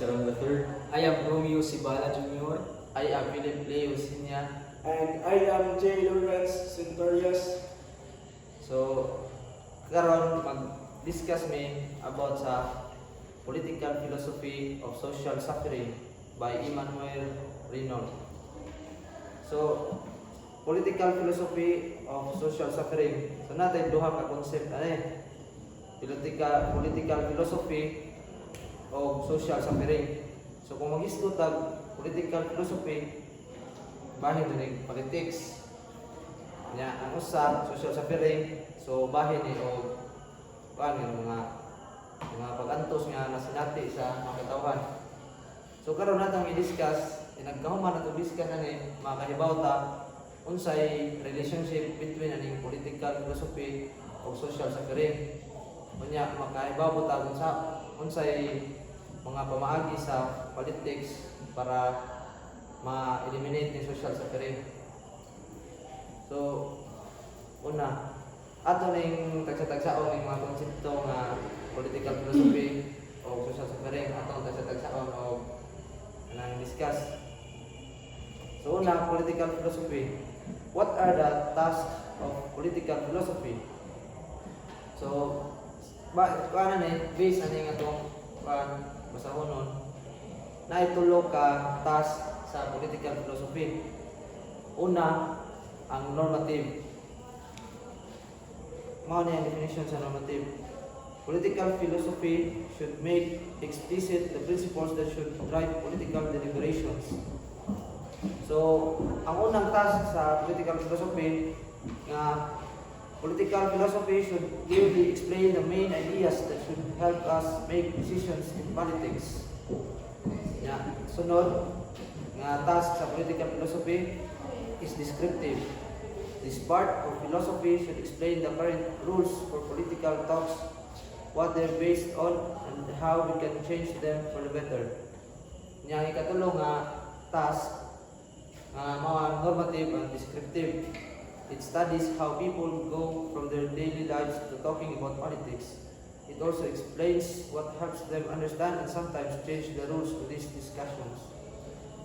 Sharon III. I am Romeo Sibala Jr. I am Philip Leo Senior. And I am J. Lawrence Centurias. So, karon mag-discuss me about sa political philosophy of social suffering by Emmanuel Reynolds. So, political philosophy of social suffering. So natin duha ka concept political philosophy of social suffering. So kung mag-isgot tag political philosophy bahin din politics. Nya ang usa social suffering. So bahin ni og mga pag-antos nga nasinati sa mga katawhan. So karon natong i-discuss, nagkahuman nato discuss ani mga kahibawta unsay relationship between aning political philosophy o social suffering. Unya makahibaw ta unsay mga pamaagi sa politics para ma-eliminate ni social suffering. So una ato ning tagsa-tagsaon ning mga konsepto nga political philosophy o social suffering atong tagsa-tagsaon o nang discuss. So una, political philosophy. What are the tasks of political philosophy? So kuan ni based ani atong basahonon na itulo ka task sa political philosophy. Una, ang normative. Mao ni ang definition sa normative. Political philosophy should make explicit the principles that should drive political deliberations. So, ang unang task sa political philosophy nga political philosophy should clearly explain the main ideas that should help us make decisions in politics. Sunod nga task sa political philosophy is descriptive. This part of philosophy should explain the current rules for political talks, what they're based on, and how we can change them for the better. Nya ikatulo nga task mga normative and descriptive. It studies how people go from their daily lives to talking about politics. It also explains what helps them understand and sometimes change the rules to these discussions.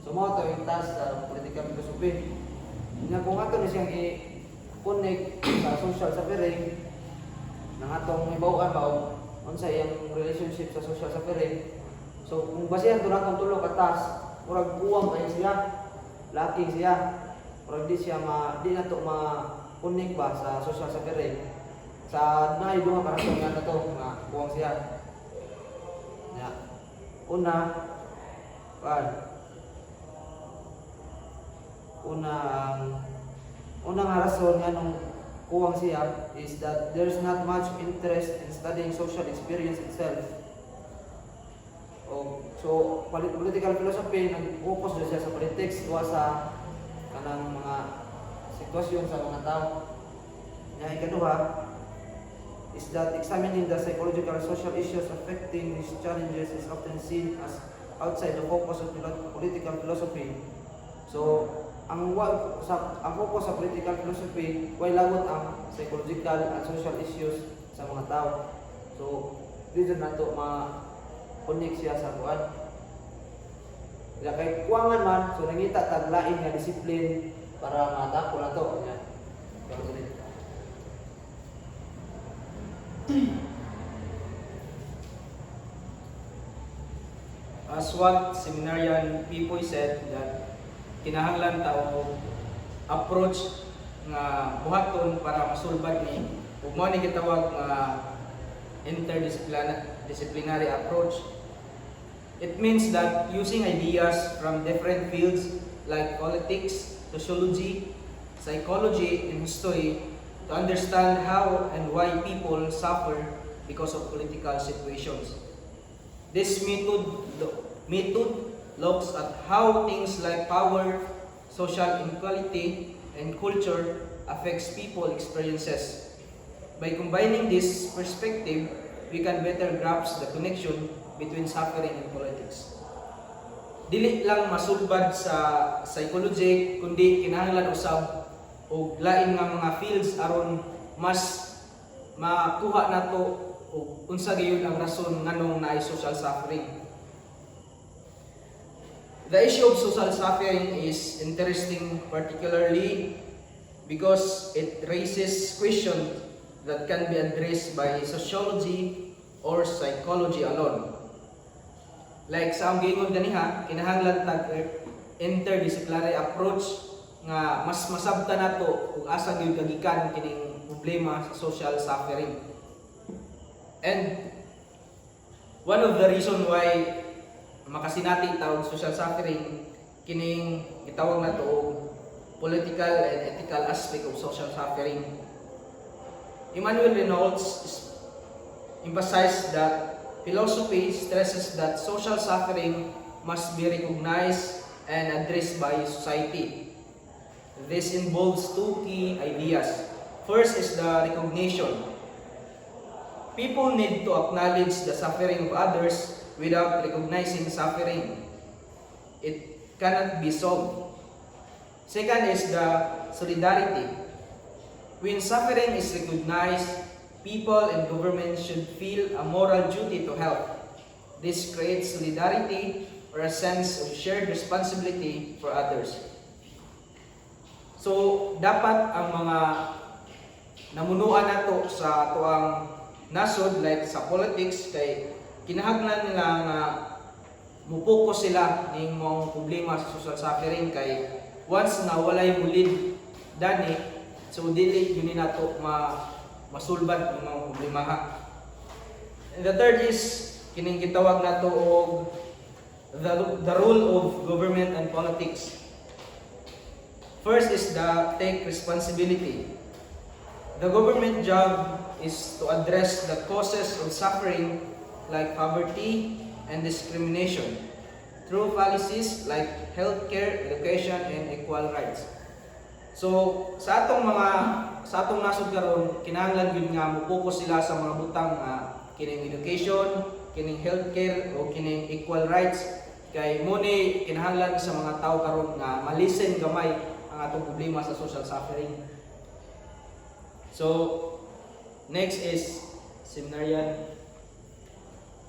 So mo ito yung task sa political philosophy. Nga kung ato na siyang i-connect sa social suffering ng atong ibawan ba o unsay ang relationship sa social suffering. So kung basihan ito natong tulo ka task, murag buwang kayo siya, laki siya, murag di na to ma-connect ba sa social suffering. Sa duha karakter nga na to, nga buwang siya. Unang rason nga nung kuwang siya is that there's not much interest in studying social experience itself. So, political philosophy nag-focus siya sa politics o sa kanang mga sitwasyon sa mga tao. Nya ikaduha is that examining the psychological and social issues affecting these challenges is often seen as outside the focus of political philosophy. So, ang focus sa political philosophy way lagot ang psychological and social issues sa mga tao. So, dito nato ma-connect siya sa kuan. Kaya kay kuwangan man, so nangita taglain nga discipline para matako na to. As what seminarian Pipoy said, that kinahanglan tao approach nga buhaton para masulbad ni ug mao ni gitawag nga interdisciplinary approach. It means that using ideas from different fields like politics, sociology, psychology, and history to understand how and why people suffer because of political situations. This method looks at how things like power, social inequality, and culture affects people's experiences. By combining this perspective, we can better grasp the connection between suffering and politics. Dili lang masulbad sa psychology, kundi kinahanglan usab og lain nga mga fields aron mas makuha nato og unsa gyud ang rason nganong naay social suffering. The issue of social suffering is interesting, particularly because it raises questions that can be addressed by sociology or psychology alone. Like sa ang gingon ganiha, kinahanglan tag interdisciplinary approach nga mas masabta nato kung asa gyud kagikan kining problema sa social suffering. And one of the reason why makasinati tawag social suffering kining gitawag nato og political and ethical aspect of social suffering. Emmanuel Reynolds emphasized that philosophy stresses that social suffering must be recognized and addressed by society. This involves two key ideas. First is the recognition. People need to acknowledge the suffering of others without recognizing suffering. It cannot be solved. Second is the solidarity. When suffering is recognized, people and government should feel a moral duty to help. This creates solidarity or a sense of shared responsibility for others. So, dapat ang mga namunuan nato sa tuang nasod like sa politics kay kinahanglan nila nga mupokus sila ning mga problema sa social suffering kay once na walay mulid dani so dili yun nato masulbad ng mga problema ha. And the third is kining gitawag nato og the role of government and politics. First is the take responsibility. The government job is to address the causes of suffering like poverty and discrimination through policies like healthcare, education, and equal rights. So sa atong nasod karon kinahanglan gyud nga mo-focus sila sa mga butang kining education, kining healthcare o kining equal rights kay mo ni kinahanglan sa mga tao karon nga malisen gamay ang atong problema sa social suffering. So next is Seminarian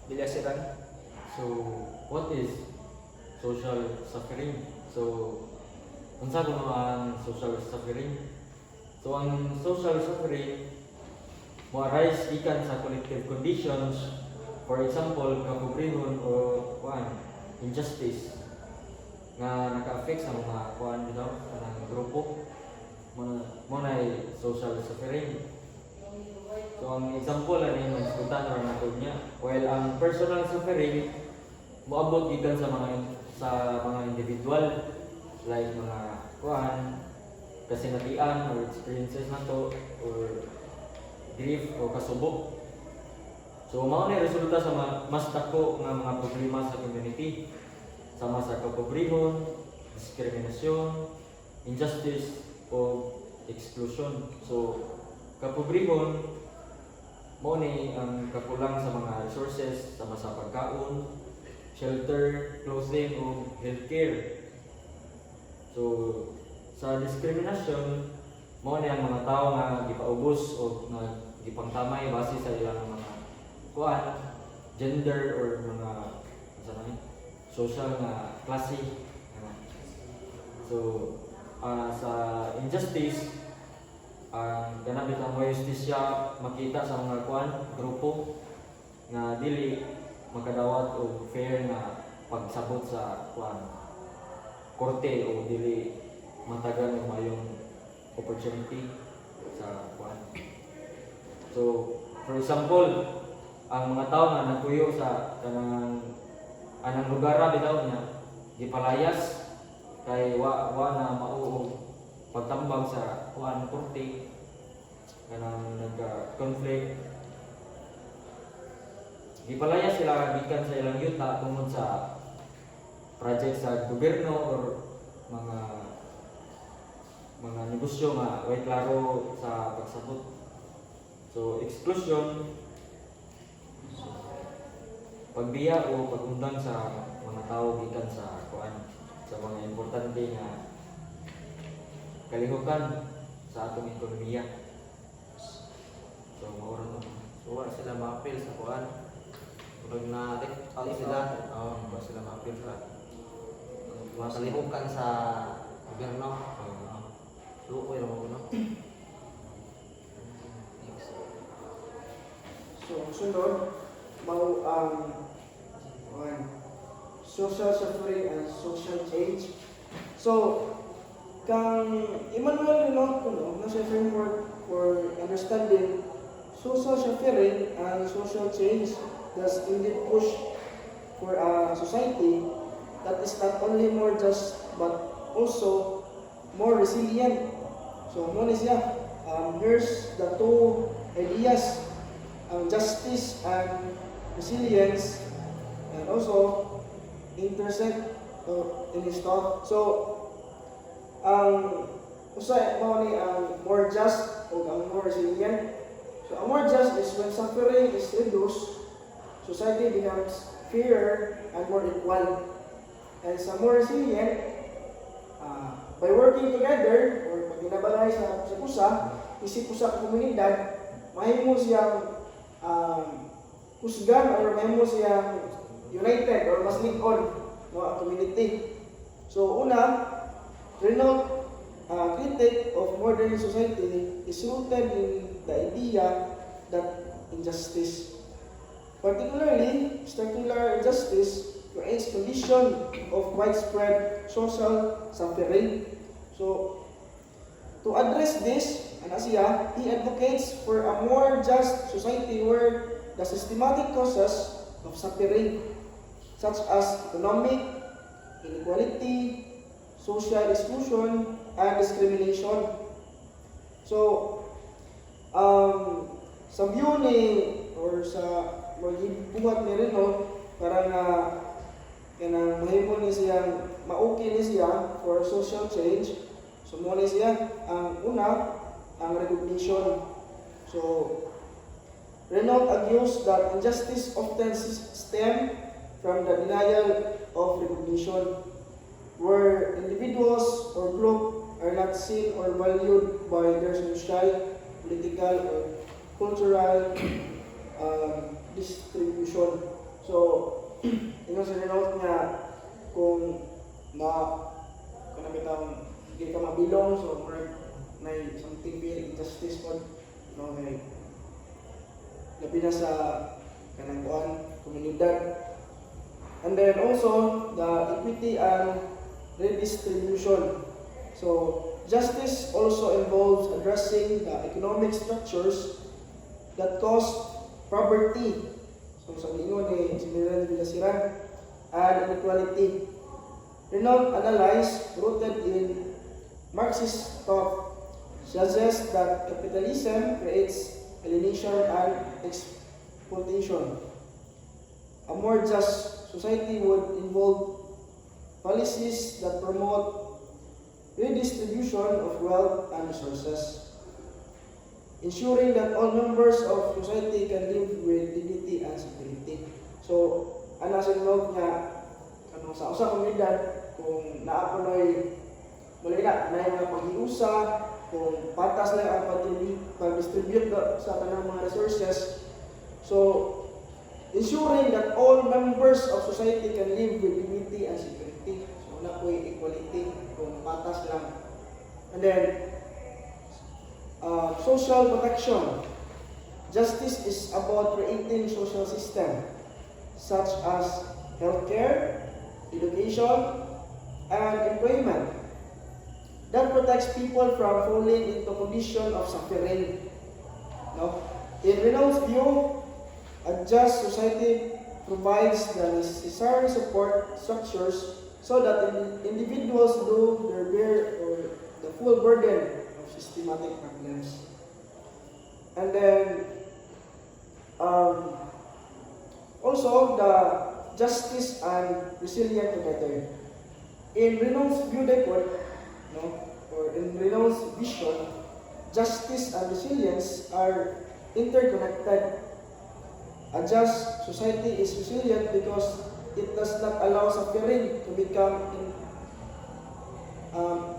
Bilasiran. So, what is social suffering? So, unsa kuno ang social suffering? So, ang social suffering mo arise gikan sa collective conditions, for example, kapobrehon o injustice nga naka-affect sa mga bitaw kanang grupo mo na social suffering. So ang example ani mo iskutan ra nato niya, while ang personal suffering moabot gikan sa mga individual like mga kasinatian or experiences nato or grief o kasubok. So mao ni resulta sa mas dako nga mga problema sa community sama sa kapobrehon, diskriminasyon, injustice o exclusion. So kapobrehon mo ni ang kakulang sa mga resources sama sa pagkaon, shelter, clothing o healthcare. So sa diskriminasyon mo ni ang mga tao nga gipaubos o nga gipangtamay base sa ilang mga gender or mga social nga klase. So sa injustice ang ganamit ang justisya makita sa mga grupo nga dili makadawat og fair na pagsabot sa korte o dili matagan og mayong opportunity sa So for example, ang mga tao nga nagpuyo sa anang lugar bitaw niya gipalayas kay wa na mao pagtambag sa korte kanang nagka-conflict. Gipalayas sila gikan sa ilang yuta tungod sa project sa gobyerno or mga negosyo nga way klaro sa pagsabot. So exclusion, pagbiya o pagundang sa mga tao gikan sa sa mga importante nga kalihukan sa atong ekonomiya. So maoron mo. So wala sila ma-appeal sa Pag na sila, wala sila ma-appeal sa Kalihukan sa gobyerno. Lukoy ra mo no. Next. So, sunod, mao ang social suffering and social change. So, kang Emmanuel Renault nasa framework for understanding social suffering and social change does indeed push for a society that is not only more just but also more resilient. So, mo ni siya. Here's the two ideas, justice and resilience, and also intersect in his thought. So, ang usa mo ni ang more just o ang more resilient. So, ang more just is when suffering is reduced, society becomes fairer and more equal. And sa more resilient, by working together or pag ginabalay sa kusa, isip ko sa komunidad, mahimo siyang husgan or mahimo siyang united or mas lig-on no, ang community. So una, Renault critique of modern society is rooted in the idea that injustice, particularly structural injustice, creates condition of widespread social suffering. So, to address this, he advocates for a more just society where the systematic causes of suffering, such as economic inequality, social exclusion, and discrimination. So, sa view ni, or sa magbuhat ni Renault, para na kanang mahimo ni siyang mauki ni siya for social change. So mo ni siya ang una, ang recognition. So Renault argues that injustice often stem from the denial of recognition, where individuals or group are not seen or valued by their social, political, or cultural distribution. So, sa Renault nga kung bitaw hindi ka mabilong, so may something very injustice po, no, may labi na sa kanang komunidad. And then also the equity and redistribution. So justice also involves addressing the economic structures that cause poverty. So sa ingon ni General Villasiran, and inequality. Renault analyze rooted in Marxist thought suggests that capitalism creates alienation and exploitation. A more just society would involve policies that promote redistribution of wealth and resources, ensuring that all members of society can live with dignity and security. So, ana sa Renault nga kanang sa usa komunidad kung naaponoy muli na mga paghiusa, kung patas lang ang pag-distribute sa tanang mga resources. So, ensuring that all members of society can live with dignity and security. So, wala po yung equality kung patas lang. And then, social protection. Justice is about creating social system such as healthcare, education, and employment that protects people from falling into condition of suffering. No? In Renault's view, a just society provides the necessary support structures so that individuals do their bear or the full burden of systematic problems. And then, also the justice and resilience together. In Renault's view, or in Renault's vision, justice and resilience are interconnected. A just society is resilient because it does not allow suffering to become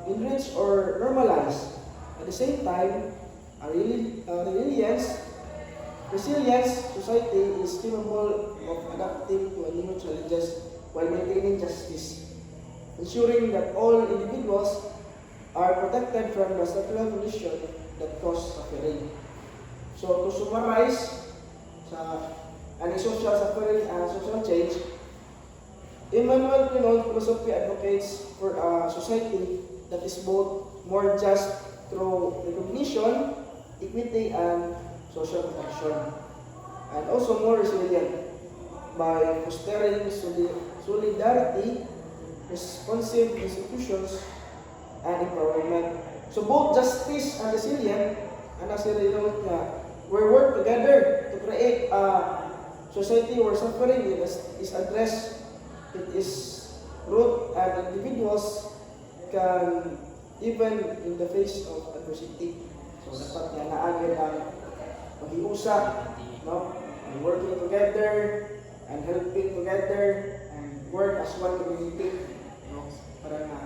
enriched or normalized. At the same time, a resilient society is capable of adapting to new challenges while maintaining justice. ensuring that all individuals are protected from the structural condition that cause suffering. So to summarize sa any social suffering and social change, Emmanuel Pinoult philosophy advocates for a society that is both more just through recognition, equity, and social protection, and also more resilient by fostering solidarity, responsive institutions, and empowerment. So both justice and resilience, and as a result we work together to create a society where suffering is addressed, it is root, and individuals can even in the face of adversity. So dapat nga naagad ang pag-iusap, no? And working together and helping together and work as one community, no? Para na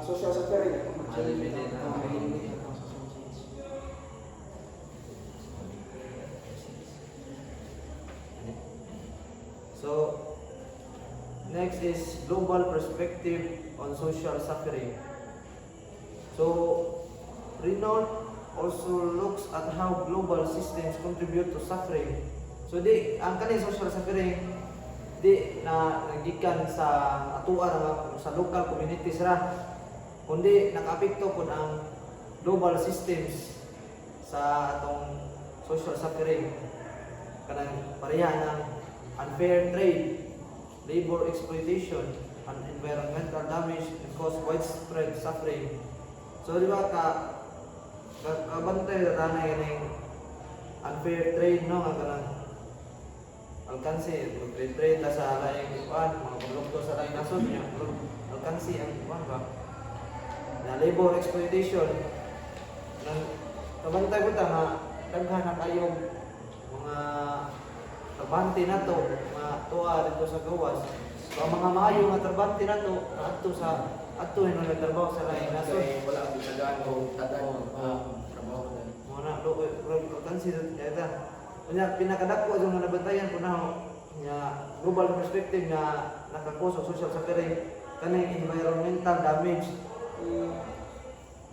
social suffering at Eliminate. eliminate ang social change. So, next is global perspective on social suffering. So, Renault also looks at how global systems contribute to suffering. So, ang kaning social suffering, di na nagikan sa atuan sa local communities ra, kundi nakaapekto pud ang global systems sa atong social suffering. Kanang pareha ng unfair trade, labor exploitation, and environmental damage and cause widespread suffering. So di ba kabantay na yung unfair trade, no? Ang kanang alkansi, mag-trade na sa laing ipan, mga produkto sa laing nasod niya, alkansi ang ipan ba? Na labor exploitation, kabantay ko ta nga daghan na kayong mga trabante na to, mga tuwa dito sa gawas. So ang mga maayo nga trabante na to, adto yung nagtrabaho sa laing nasod. Wala ang bisagaan o tagaan trabaho na. Muna lo consider data. Unya pinakadako yung nabantayan ko na global perspective nga nakakos og social suffering kaning environmental damage.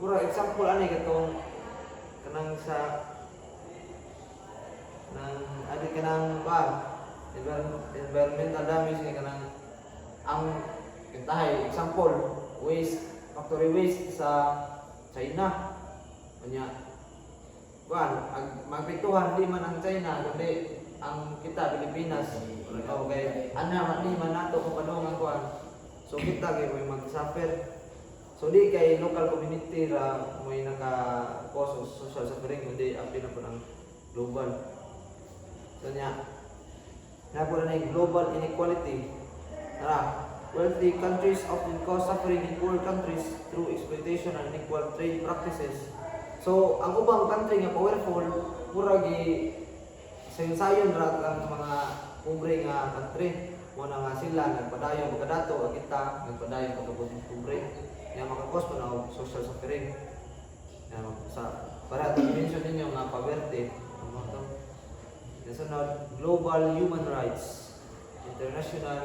Mura example ani katong kanang sa nang adi kanang environmental damage ni kanang ang kintahay example waste, factory waste sa China. Unya magpituhan di man ang China kundi ang kita Pilipinas. Okay, ana man man nato kung padung ang kuan. So kita kay may mag-suffer. So di kay local community ra may naka-cause of social suffering kundi apil na po ng global. So niya na po na global inequality. Wealthy countries often cause suffering in poor countries through exploitation and unequal trade practices. So, ang ubang country nga powerful, mura gi sayon ra ang mga pobre nga country. Muna nga sila nagpadayon magkadato ang kita nagpadayon pagkabuting pobre. Nga makakos po na social suffering. Sa para mention ninyo nga poverty. Sunod, global human rights. International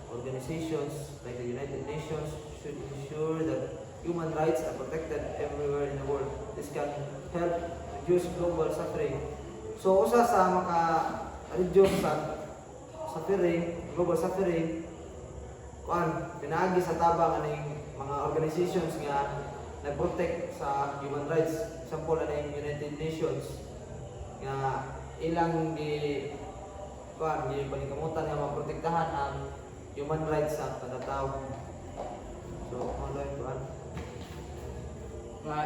organizations like the United Nations should ensure that human rights are protected everywhere in the world. This can help reduce global suffering. So, usa sa maka-reduce sa suffering, global suffering, pinaagi sa tabang aning mga organizations nga nag-protect sa human rights. Example aning United Nations nga ilang panikamutan nga maprotektahan ang human rights sa kada tao. So, ano yung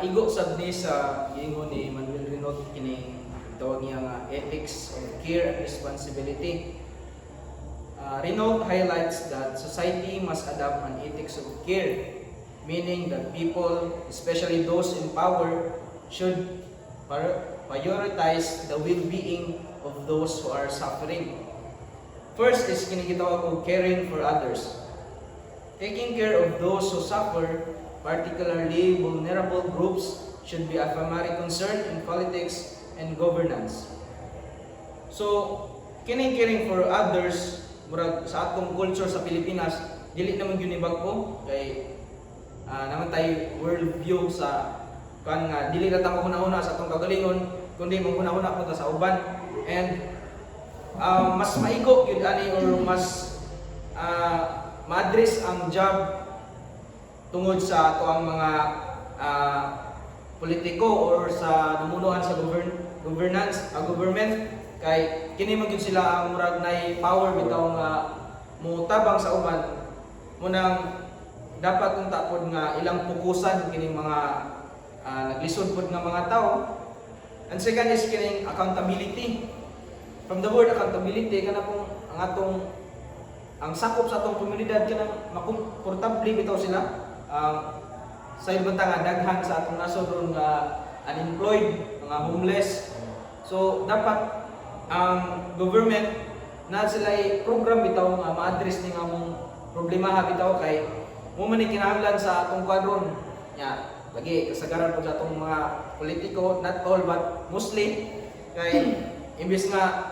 Igo sab ni sa giingon ni Emmanuel Pinoult kining tawag niya nga ethics of care and responsibility. Pinoult highlights that society must adopt an ethics of care, meaning that people, especially those in power, should prioritize the well-being of those who are suffering. First is kining gitawag og caring for others. Taking care of those who suffer, particularly vulnerable groups, should be a primary concern in politics and governance. So, kining caring for others murag sa atong culture sa Pilipinas dili naman gyud ni bag-o kay naman tay world view sa kan nga dili ra ta mahuna-huna sa atong kagalingon kundi mahuna-huna po ta sa uban. And mas maigo gyud ani or mas ma-address ang job tungod sa ato ang mga politiko or sa namunuan sa government kay kini man gyud sila ang murag nay power bitaw nga mutabang sa uban munang dapat kung tapod nga ilang pukusan kining mga naglisod pod nga mga tao. And second is kining accountability. From the word accountability kana pong ang sakop sa atong komunidad kanang makomportable bitaw sila. Sa ibang nga daghan sa atong nasod ron nga unemployed, mga homeless. So dapat ang government na sila program bitaw nga ma-address ning among problema bitaw kay mo man ni kinahanglan sa atong kwadron nya lagi kasagaran po sa atong mga politiko, not all but mostly kay imbes nga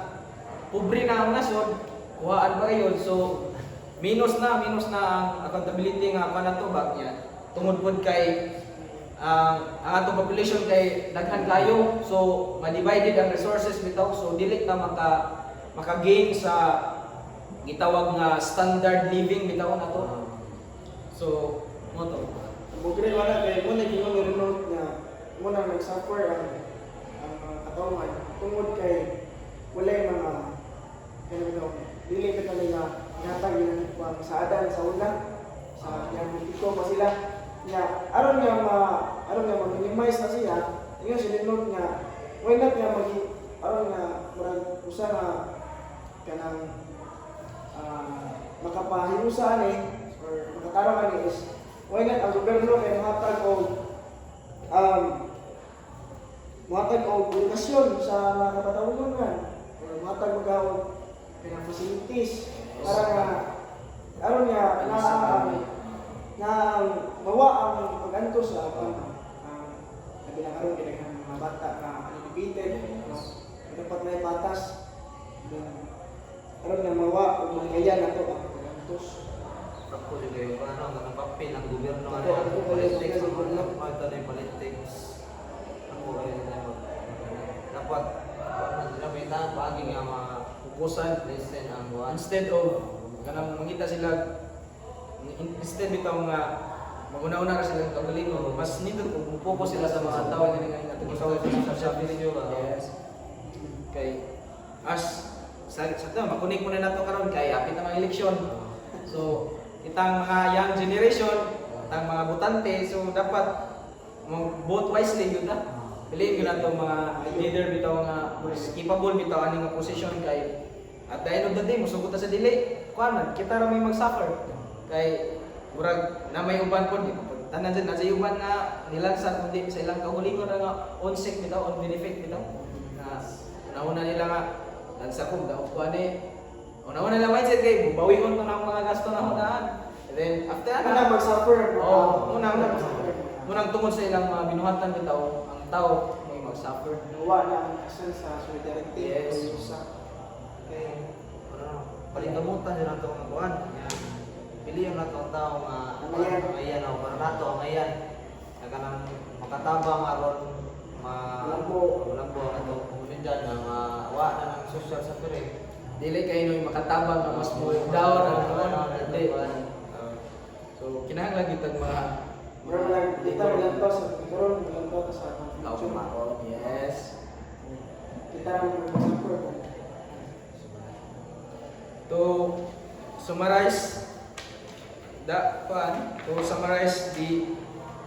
pobre na ang nasod kuhaan pa kayo, so minus na ang accountability nga kanatubag niya tungod pod kay ang atong population kay daghan kayo, so ma-divided ang resources bitaw, so dili na maka-gain sa gitawag nga standard living bitaw nato. So mo to Bukre wala kay mo na gingon remote nga mo na nag-suffer ang katawan tungod kay walay mga dili ka nila natag yung sa adan sa una sa yang politiko pa sila nga aron nga ma-minimize na siya ingon si remote nga why not nga aron nga murag usa nga kanang makapahirusa ani or makatarong ani is why not ang gobyerno kay muhatag og edukasyon sa mga kapatawonan or muhatag magawag kanang facilities para nga aron nga mawa ang pag-anto sa kabilang aron kinang mga bata na uneducated no dapat na ipatas aron nga mawa og magayan nato ang pag-antos. Ako juga yung ang papel ng gobyerno Ako politics ng gobyerno. ito na yung politics ako dapat sinabitan pagi nga pukusan listen ang buwan instead of kanang mangita sila instead bitaw nga maguna-una ka silang kagalingon mas nindot kung focus sila sa mga tao nga nga atong gitawag sa social media. Yes. Kay as sa makunik mo na nato karon kay apit na mga eleksyon. So itang mga young generation, itang mga botante, so dapat vote wisely yun na. Piliin yun na itong mga leader bitaw nga capable bitaw aning nga position kay at the end of the day, musugot na sa delay. Kuanan, kita ra may mag-suffer. Kay murag na may uban po, di pa tanan dyan, nasa uban nga nilansan kundi sa ilang kahulingon na nga on-sick bitaw, on-benefit bitaw. Na nauna nila nga, lansa ko, daw ko una nila mindset kay bubawion ko na mga gasto na hunaan. And then after Ana mag-suffer. munang tungod sa ilang mga binuhatan bitaw, ang tao may mag-suffer. Nawa na ang asan sa solidarity. Yes. okay palingkamutan nila itong mga buwan pilihan na itong tao nga ayan o para nato ang ayan na kanang makatabang aron Lambo ang itong komunidad na wa na ng social suffering. Dili kayo nung makatabang na mas mo down ang hindi. So kinahanglan gyud tag mga Mura lang kita malantos karon malantos sa tao. Yes. Kita mag-suffer. To summarize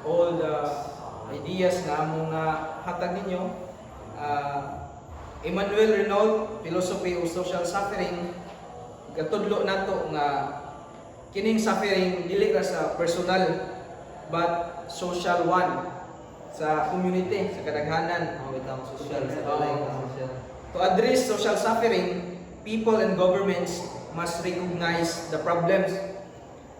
all the ideas na among hatag ninyo, Emmanuel Renaud, Philosophy of Social Suffering, gatudlo nato nga kining suffering dili ra sa personal but social one sa community, sa kadaghanan. Itong social sa balay social. To address social suffering, people and governments must recognize the problems,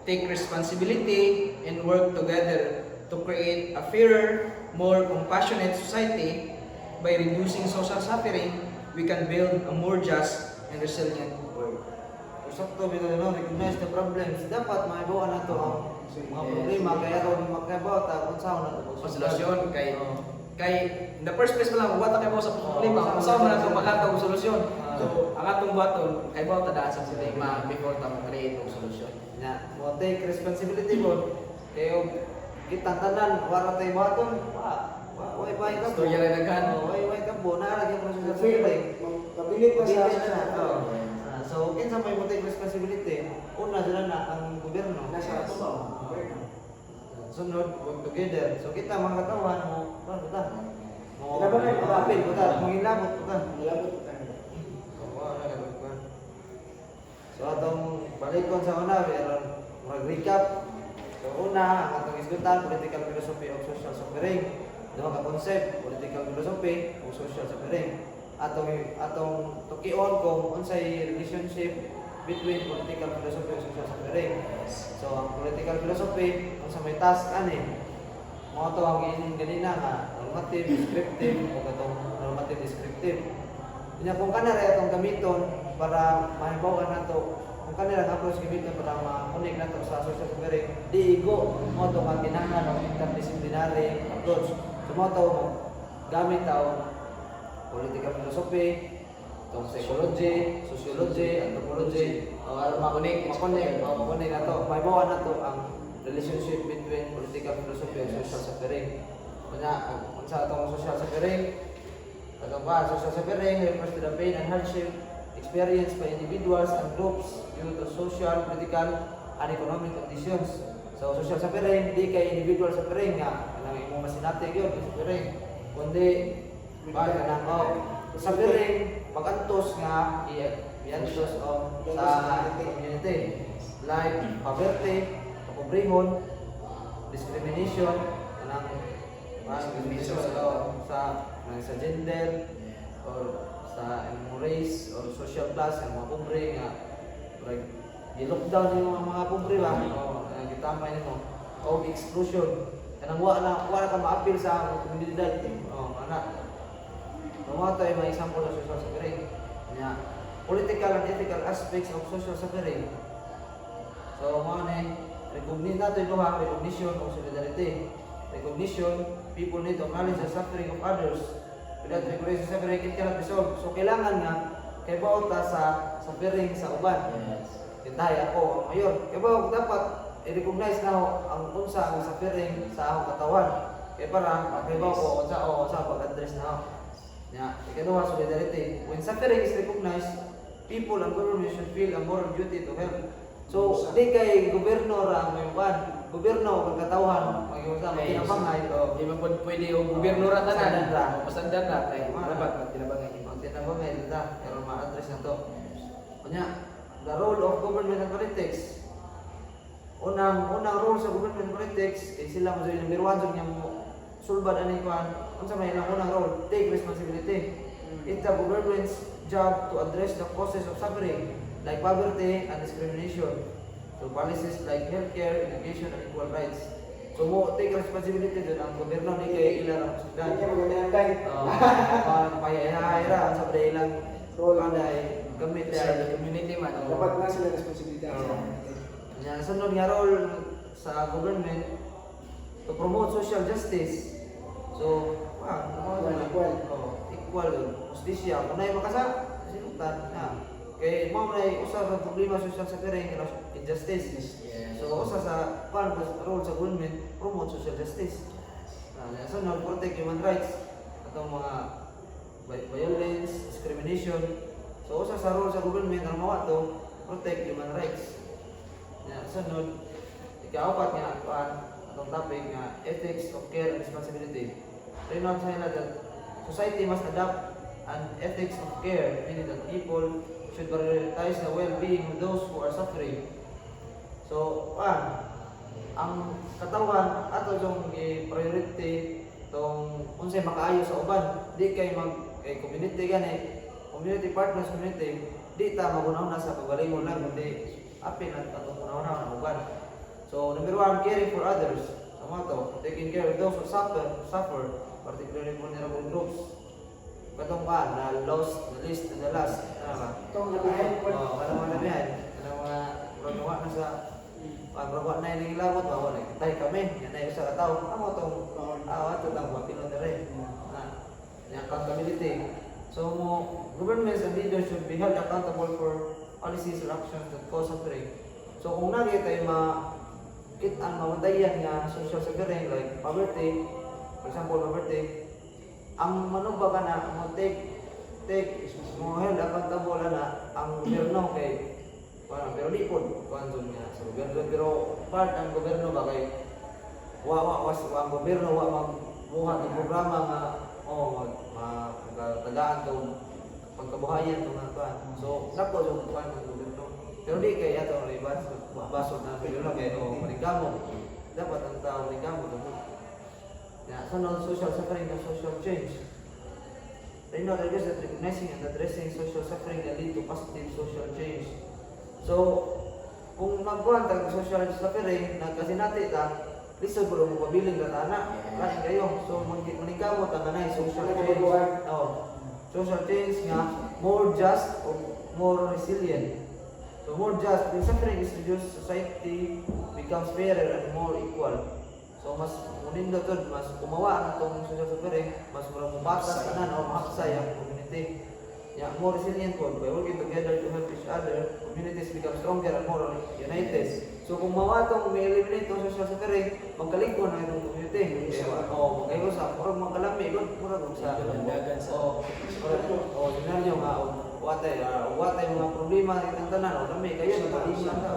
take responsibility, and work together to create a fairer, more compassionate society. By reducing social suffering, we can build a more just and resilient world. sakto bitaw no, recognize the problems. Dapat maibawan nato ang mga problema kaya aron makabaw ta kung saan nato Solusyon kay in the first place pa lang wala kay sa problema kung saan man nato magatag og solusyon. So ang atong buhaton kay bawo ta daan sa sistema before ta create og solusyon. nya mo take responsibility mo kayo kita tanan wala tay baton way bay ka Storya rin naghan. way ka bo na lagi mo sa Free, say kabilit pa sa so kinsa may mo take responsibility una sila na ang gobyerno nasa ato ba? sunod work together so kita mga katawan mo ano ta mo Kinabangan ko. apil ko ta mo ilabot ko ta Malabot tayo. so atong balikon sa una meron mag-recap so una ang atong isgutan political philosophy of social suffering duha ka concept political philosophy o social suffering atong tukion kung unsay relationship between political philosophy ug social suffering so ang political philosophy unsa may task ani mao to ang giinin ganina nga normative descriptive o katong normative descriptive nya kung kana ray atong gamiton para mahibaw nato kung kanila nga approach gamiton para ma-connect nato sa social suffering di igo mo to nga kinahanglan ng interdisciplinary approach so mo to gamit taw political philosophy tong psychology, sociology, anthropology o aron makonek nato mahibaw nato ang relationship between political philosophy and social suffering kunya unsa atong social suffering social suffering refers to the pain and hardship experienced by individuals and groups due to social, political, and economic conditions. So, social suffering, di kay individual suffering nga, kanang imong masinati yun, suffering. Kundi, kanang suffering, pag-antos nga, i-antos sa community. Like, poverty, kapobrehon, discrimination, kanang discrimination sa gender, or sa imong race or social class ang mga pobre nga like i-lockdown yung mga pobre ba o gitamay nimo o exclusion kanang wala ka ma-appeal sa komunidad ana mo to ay mga example ng social suffering nya political and ethical aspects of social suffering so mo ni recognize nato duha recognition o solidarity recognition people need to acknowledge the suffering of others. Without recognition sa suffering, it cannot be solved. So, kailangan nga, kay bawat ta sa suffering sa uban. Kintahay ako, mayor. Kay bawat dapat i-recognize na ang unsa ang suffering sa akong katawan. Kay para, kay bawat ko, unsa pag-address na ako. Ikaduha, solidarity. When suffering is recognized, people and government should feel a moral duty to help. So, di kay gobyerno ra may uban. Gobyerno kag katawhan mag-usap kinabangay to. Di man pwede og gobyerno ra tanan. Pasandar na kay Dapat dapat tinabangay. ang tinabangay nila pero ma-address na to. Kunya, the role of government and politics. Unang role sa government and politics kay sila mo yung number 1 jud nga mo sulbad ani kuan. Unsa may ilang unang role? Take responsibility. It's the government's job to address the causes of suffering like poverty and discrimination. So policies like healthcare, education, and equal rights. So mo take responsibility dun ang gobyerno ni kay ilang hospital. Kaya magandang tayo. Payahira sa ilang Role. anday gamit Sa ay community man. Dapat na sila responsibilidad. nya sunod nga role sa government to promote social justice. So, equal justisya. Kung na makasa, sinutan na. Kay mo na usa sa problema sa social suffering injustice. So usa sa role sa government promote social justice. Sunod protect human rights atong mga violence, discrimination. So usa sa role sa government ang mawa to protect human rights. Sunod ika-4 nga atong topic nga ethics of care and responsibility. Renote sa ila that society must adopt an ethics of care, meaning that people should prioritize the well-being of those who are suffering. So, ang katawan ato yung priority tong unsay makaayo sa uban, di kay community gani, community partners community, di ta magunahon sa pagalingon lang kundi apil at atong unahon ang uban. So, number 1, caring for others. Tama to, taking care of those who suffer, particularly vulnerable groups. Katong na lost, the least, and the last. Ano ba? Itong nabihan ko. Kanang mga nabihan. Pagkawa na sa pagkawa na yung ilawot, bawa na kitay kami, yan na yung sa katao, ako itong ato lang, wapino na rin, na accountability. So, governments and leaders should be held accountable for policies or actions that cause suffering. So, kung nakita tayo ang mamatayan nga social suffering like poverty, for example, poverty, ang manuba ka na, mo mo held accountable na ang gobyerno kay pero di po kuanton nga sa gobyerno pero part ang gobyerno ba kay ang gobyerno magbuhat ng programa nga magtagaan to pagkabuhayan to nga kuan so dapat yung kuan ng gobyerno pero di kay ato ribas basod na pero kay manigamo dapat ang tao manigamo ya sunod social suffering and social change. They know that recognizing and addressing social suffering can lead to positive social change. So, kung magkuhan tag social suffering, nagkasinati ta, lisod po mo pabiling ka na anak, kayo. So, manikamot ang nanay, social change. Social change nga, more just or more resilient. So, more just, when suffering is reduced, society becomes fairer and more equal. So, mas mulindo to, mas kumawa na itong social suffering, mas mabatas ka na o mahaksay ang community. Yeah, more resilient po, by working together to help each other, communities become stronger and more united. So, kung mawa itong may-eliminate itong social suffering, magkaligpo na itong community. Magkayo sa, murag magkalami, murag sa senaryo nga, watay mga problema itong tanan, kami, kayo, nagpaling lang ka,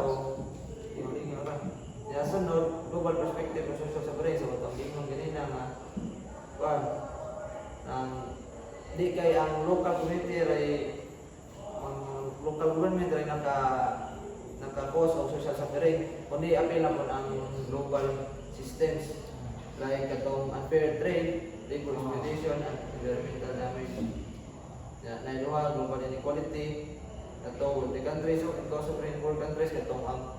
ya sunod global perspective ng social suffering sa watang gingon ganina nga kuan ang di kay ang local community ray ang local government ray naka-cause of social suffering kundi apil lang ang global systems like katong unfair trade, labor exploitation and environmental damage. Ya na global inequality katong the countries of poor countries katong ang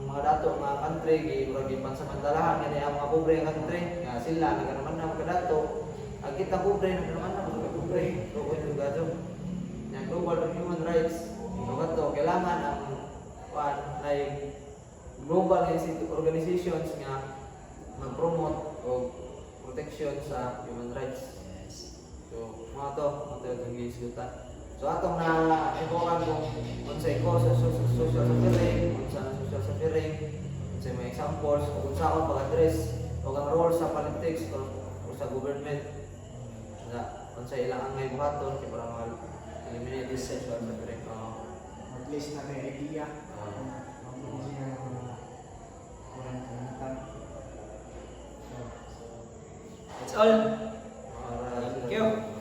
mga dato mga country gi pansamantalahan kani ang mga pobre nga country nga sila naganaman na mga dato ang kita pobre naganaman na mga pobre so ito gado yang global human rights so kato kailangan ang like global organizations nga mag-promote o protection sa human rights. So mga to itong giisgutan. So atong na ibukan kung unsay cause sa social suffering, unsa na social suffering, unsay mga examples, kung saan pag-address o ang role sa politics o sa government. Na unsay ilang angay buhaton kay para ma-eliminate this social suffering. At least na may idea. That's all. Para Thank you.